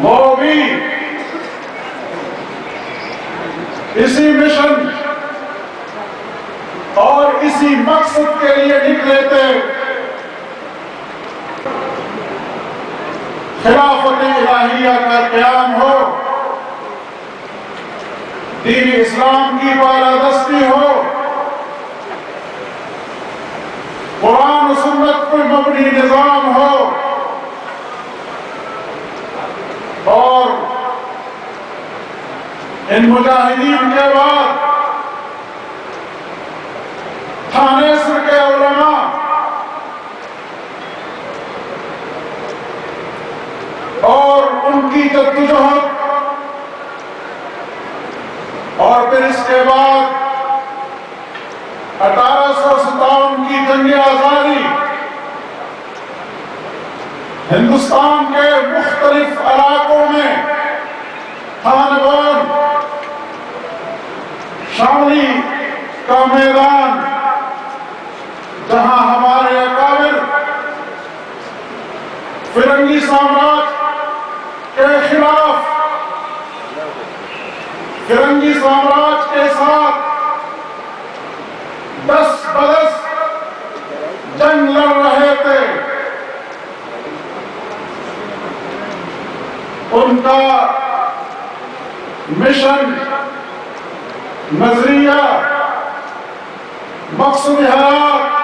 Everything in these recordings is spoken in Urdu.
وہ بھی اسی مشن اور اسی مقصد کے لیے نکلے تھے، خلافت الہیہ کا قیام ہو، دین اسلام کی بالادستی ہو، قرآن و سنت پر مبنی نظام ہو، اور ان مجاہدین کے بعد تھانے سر کے علماء اور ان کی جدوجہد، اور پھر اس کے بعد 1857 کی جنگ آزادی، ہندوستان کے مختلف علاقوں میں تھانبان، شاملی کا میدان، جہاں ہمارے اکابر فرنگی سامراج کے خلاف، فرنگی سامراج کے ساتھ 10 برس جنگ لڑ رہے تھے، ان کا مشن، نظریہ، مقصد حیات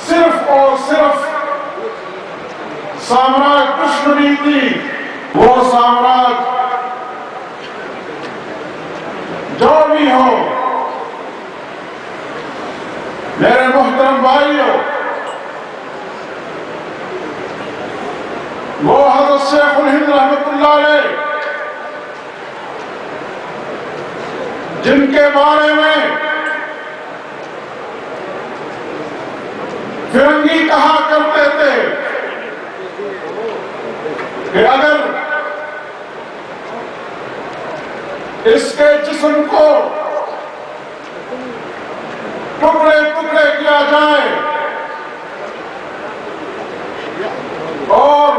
صرف اور صرف سامراج دشمنی تھی۔ وہ سامراج جو بھی ہو، میرے محترم بھائیوں، وہ حضرت شیخ الہند رحمۃ اللہ علیہ، جن کے بارے میں فرنگی کہا کرتے تھے کہ اگر اس کے جسم کو ٹکڑے ٹکڑے کیا جائے اور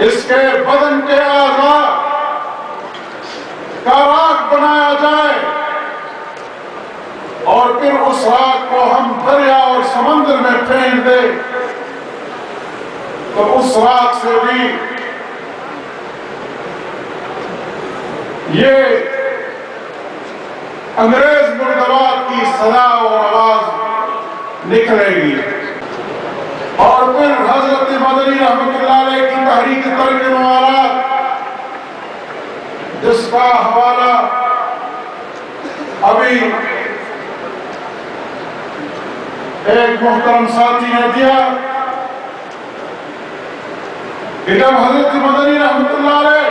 اس کے بدن کے اعضاء کا راکھ بنایا جائے اور پھر اس راکھ کو ہم دریا اور سمندر میں پھینک دیں، تو اس راکھ سے بھی یہ انگریز مردباد کی صدا اور آواز نکلے گی۔ اور پھر حضرت مدنی رحمۃ اللہ علیہ کی تحریک ترک موالات، جس کا حوالہ ابھی ایک محترم ساتھی نے دیا، کہ جب حضرت مدنی رحمۃ اللہ علیہ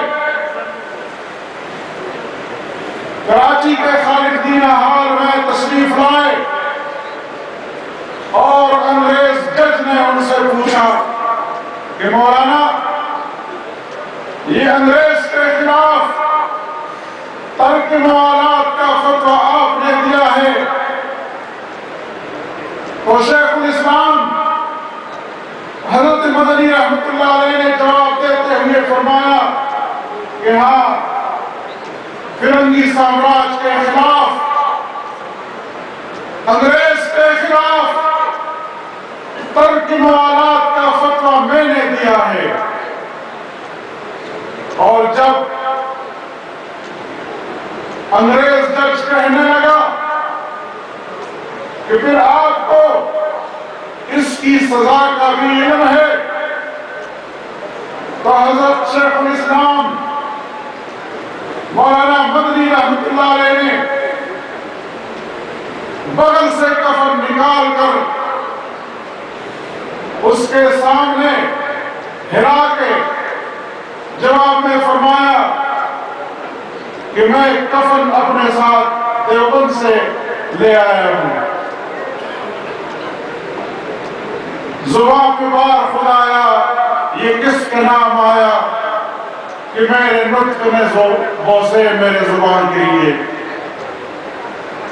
کراچی کے خالد دینہ ہال میں تشریف لائے اور انگریز جج نے ان سے پوچھا کہ مولانا، یہ انگریز کے خلاف ترک موالات کا فتویٰ آپ نے دیا ہے، تو شیخ الاسلام حضرت مدنی رحمۃ اللہ علیہ نے جواب دیتے ہوئے فرمایا کہ ہاں، فرنگی سامراج کے خلاف، انگریز کے خلاف ترک موالات کا فتویٰ میں نے دیا ہے۔ اور جب انگریز جج کہنے لگا کہ پھر آپ کو اس کی سزا کا بھی علم ہے، تو حضرت شیخ الاسلام مولانا مدنی رحمۃ اللہ علیہ نے بغل سے کفن نکال کر اس کے سامنے ہلا کے جواب میں فرمایا کہ میں کفن اپنے ساتھ دیوبند سے لے آیا ہوں۔ زبان پہ بار خدایا یہ کس کے نام آیا کہ میرے نطق میں بوسے میرے زبان کے لیے۔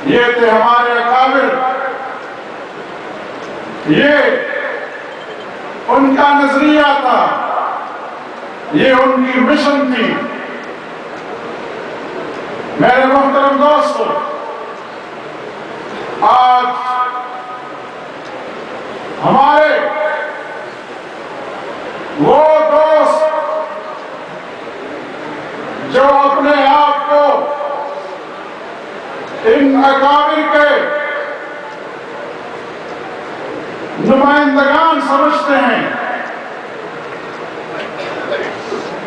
یہ تھے ہمارے اکابر، یہ ان کا نظریہ تھا، یہ ان کی مشن تھی۔ میرے محترم دوستو، آج ہمارے وہ دوست جو اپنے آپ کو ان اکابر کے نمائندگان سمجھتے ہیں،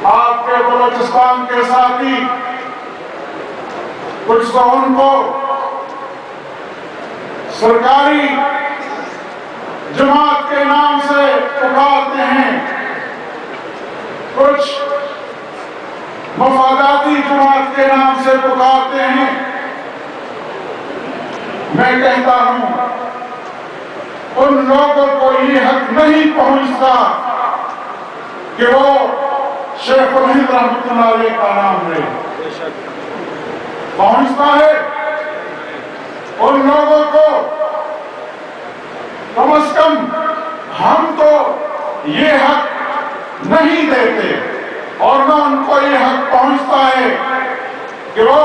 آپ کے بلوچستان کے ساتھی کچھ تو ان کو سرکاری جماعت کے نام سے پکارتے ہیں، کچھ مفاداتی جماعت کے نام سے پکارتے ہیں۔ میں کہتا ہوں ان لوگوں کو یہ حق نہیں پہنچتا کہ وہ شیخ الہند رحمۃ اللہ علیہ کا نام لے، پہنچتا ہے ان لوگوں کو کم از کم ہم تو یہ حق نہیں دیتے، اور نہ ان کو یہ حق پہنچتا ہے کہ وہ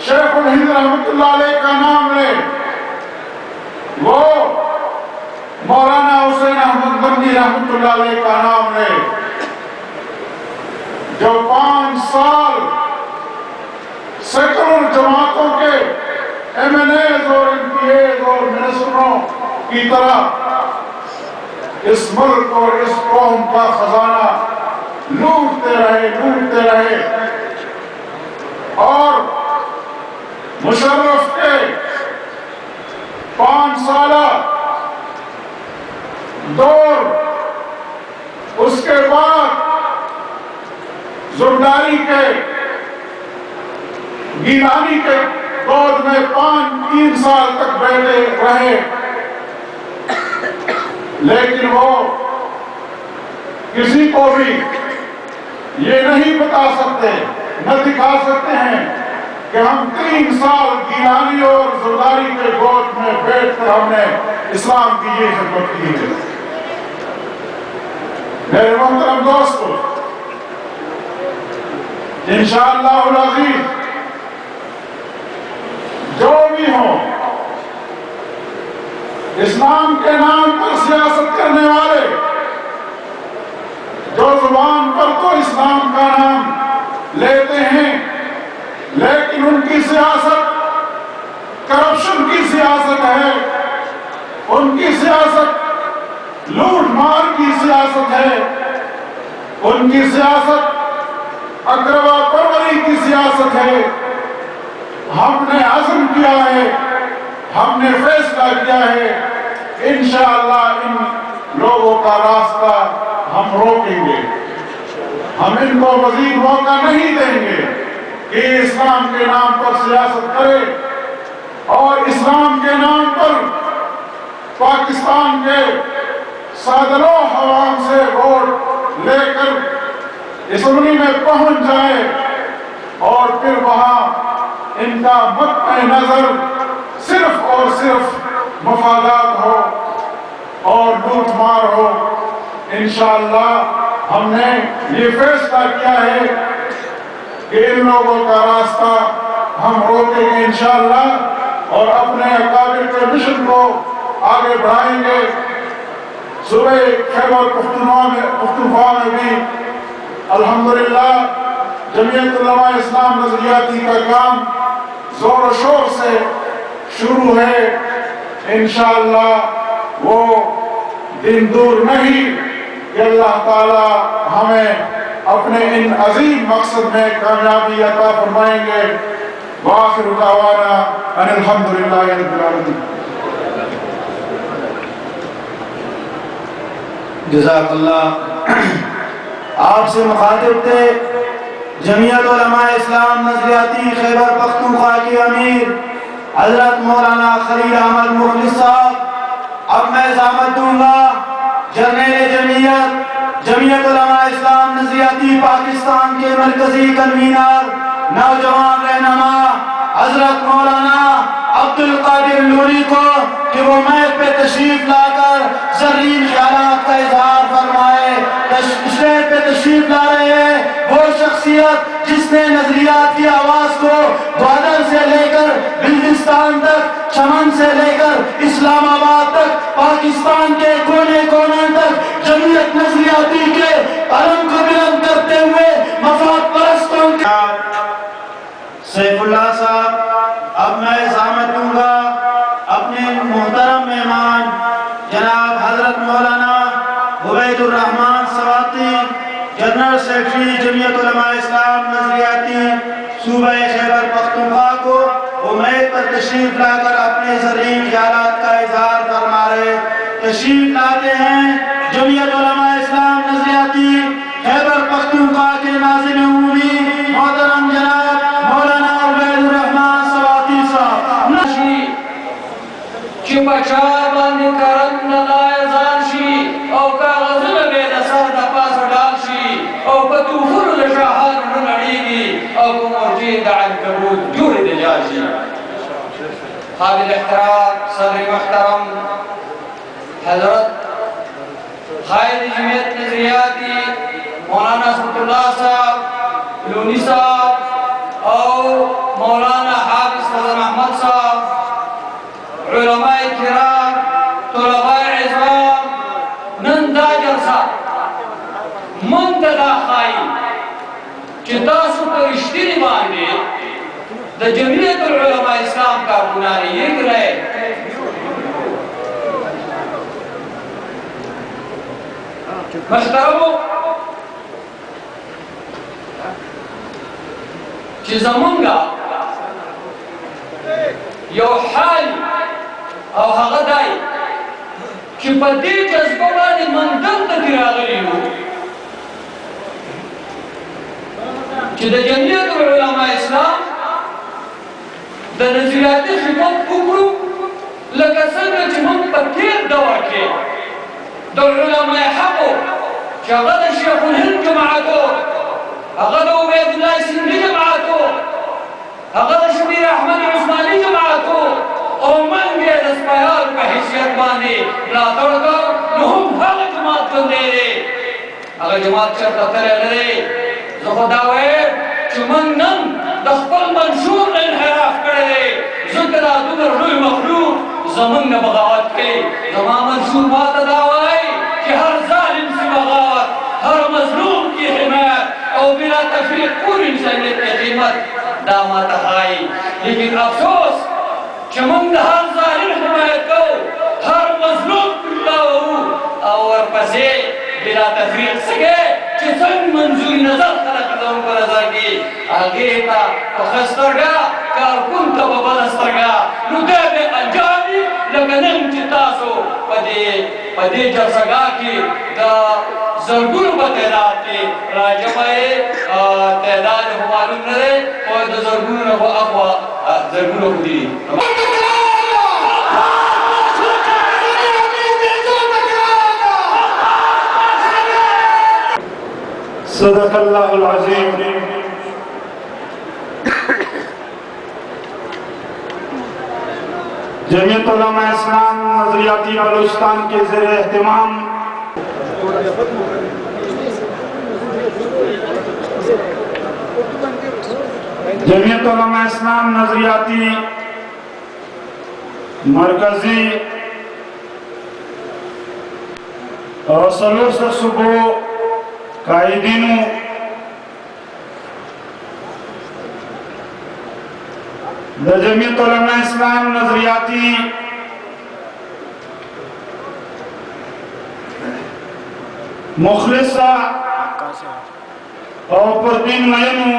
شیخ الہند رحمۃ اللہ علیہ کا نام لے، وہ مولانا حسین احمد گنگی رحمۃ اللہ علیہ کا نام لے، جو 5 سال سیکولر جماعتوں کے ایم این ایز اور ایم پی ایز اور منسٹروں کی طرح اس ملک اور اس قوم کا خزانہ لوٹتے رہے اور مشرف کے 5 سالہ دور، اس کے بعد زرداری کے گیلانی کے گود میں 3 سال تک بیٹھے رہے، لیکن وہ کسی کو بھی یہ نہیں بتا سکتے، نہ دکھا سکتے ہیں کہ ہم 3 سال گیلانی اور زرداری کے گود میں بیٹھ کر ہم نے اسلام کی یہ خدمت کی ہے۔ میرے محترم دوستو، انشاءاللہ العزیز جو بھی ہو، اسلام کے نام پر سیاست کرنے والے، جو زبان پر تو اسلام کا نام لیتے ہیں لیکن ان کی سیاست کرپشن کی سیاست ہے، ان کی سیاست لوٹ مار کی سیاست ہے، ان کی سیاست اقربا پروری کی سیاست ہے۔ ہم نے عزم کیا ہے، ہم نے فیصلہ کیا ہے، انشاءاللہ ان لوگوں کا راستہ ہم روکیں گے، ہم ان کو مزید موقع نہیں دیں گے کہ اسلام کے نام پر سیاست کرے اور اسلام کے نام پر پاکستان کے صادروں عوام سے ووٹ لے کر اسمبلی میں پہنچ جائے اور پھر وہاں ان کا مقطع نظر صرف اور صرف مفادات ہو اور لوٹ مار ہو۔ انشاءاللہ ہم نے یہ فیصلہ کیا ہے کہ ان لوگوں کا راستہ ہم روکیں گے انشاءاللہ، اور اپنے اکابر کے مشن کو آگے بڑھائیں گے۔ صوبہ خیبر پختونخوا میں بھی الحمدللہ جمعیت علماء اسلام نظریاتی کا کام زور و شور سے شروع ہے۔ انشاءاللہ وہ دن دور نہیں کہ اللہ تعالی ہمیں اپنے ان عظیم مقصد میں کامیابی عطا فرمائیں گے۔ وآخر دعوانا ان الحمدللہ رب العالمین۔ جزاک اللہ۔ آپ سے مخاطب تھے جمعیت علماء اسلام نظریاتی خیبر پختونخوا کے امیر حضرت مولانا خلیل احمد مخلص صاحب۔ اب میں ضمانت دوں گا جرنیل جمعیت علماء اسلام نظریاتی پاکستان کے مرکزی کنوینر نوجوان رہنما حضرت مولانا عبدالقادر لوری کو کہ وہ میت پہ تشریف لا کر زرین خیالات کا اظہار نے نظریات کی آواز کو گوادر سے لے کر بلوچستان تک، چمن سے لے کر اسلام آباد تک، پاکستان کے کونے کونے تک جمعیت نظریاتی کے علم کو بلند کرتے ہوئے مفاد پرستوں کے سیف اللہ صاحب، اب میں ضامن دوں گا اپنے محترم مہمان جناب حضرت مولانا عبید الرحمان سواتی، جنرل سیکرٹری جمعیت علماء اسلام نظریاتی صوبہ خیبر پختونخوا کو امید پر تشریف لا کر اپنے زرعی خیالات کا اظہار فرما رہے تشریف لاتے ہیں جمعیت علماء اسلام نظریاتی خیبر پختونخوا کے ناظم عمومی محترم جناب مولانا عبید الرحمان سواتی صاحب نشی چپچا باندې کرم نلای ځان شي او کاغذونه به د سر د پاسه ډال شي او په توفونو د شاهانو نه نړېږي او په مرجې د عنکبوت جوړې د جال شي. قابل احترام صدر محترم حضرت قائد جمعیت نظریاتی مولانا اسمت اللہ صاحب لونی صاحب اور مولانا حافظ فضل احمد صاحب، علماء کرام، طلباء عظام، نن دا جلسہ من ته دا ښایي چې تاسو په رښتینې باندې د جمعیت العلماء اسلام کارکنان یک رہے. محترمو چې زمونږه یو حال او هغه دای چې په دې جذبه باندې من دلته کې راغلي یو چې د جمعیت العلماء اسلام د نظریاتي خدمت وکړو لکه څنګه چې موږ په تېر دور کې د علماء حقو چې هغه د شیخ الهند جماعتو، هغه د عبید الله سندي جماعتو، هغه د شبیر احمد عثماني جماعتو او منګې د سپایانو په حیثیت باندې ملاتړ وکړ، نو هم هغه جماعت ژوندی دی. هغه جماعت چېرته تللی نه دی. زه خو دا وایم چې موږ نن د خپل منشور نه انحراف کړی دی، ځکه دا دومره لوی مخلوق زموږ نه بغاوت کوي. زما منشور ماته دا وایي کہ ہر ظالم سے بغاوت، ہر مظلوم کی حمایت اور بلا تفریق پوری انسانیت کی قیمت دامات خائی. لیکن افسوس کہ من ہر ظالم حمایت کو ہر مظلوم پلاو اور پسے بلا تفریق سکے کہ سنگ منظوری نظر خلق دوں کو نظر کی آگے تا خسترگا کارکن تا ببلسترگا ندب انجامی لگنم چتاسو پدے جلسگاہ کی دا زرگون با تعداد کی راجمائے تعداد ہو معلوم نہ دے اور دا زرگون ہو اقوى زرگون ہو دی. صدق اللہ العظیم. جمعیت علماء اسلام نظریاتی بلوچستان کے زیر اہتمام جمعیت علماء اسلام نظریاتی مرکزی اور سلور سے صبح قائدینوں دا جمعیت علماء اسلام نظریاتی مخلصہ اور پردین مینوں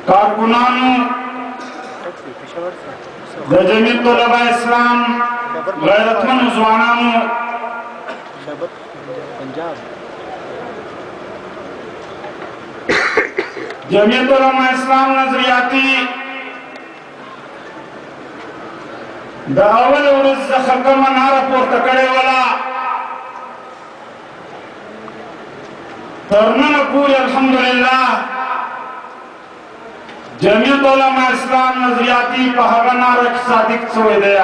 کارکنانوں دا جمعیت علماء اسلام غیرتمند زوانانوں جمعیت علماء اسلام نظریاتی دا اول ورځ خلکو مناره پورته کړې ولا تر نن پورې الحمدلله جمعیت علماء اسلام نظریاتی په هغه ناره کې صادق شوی دی.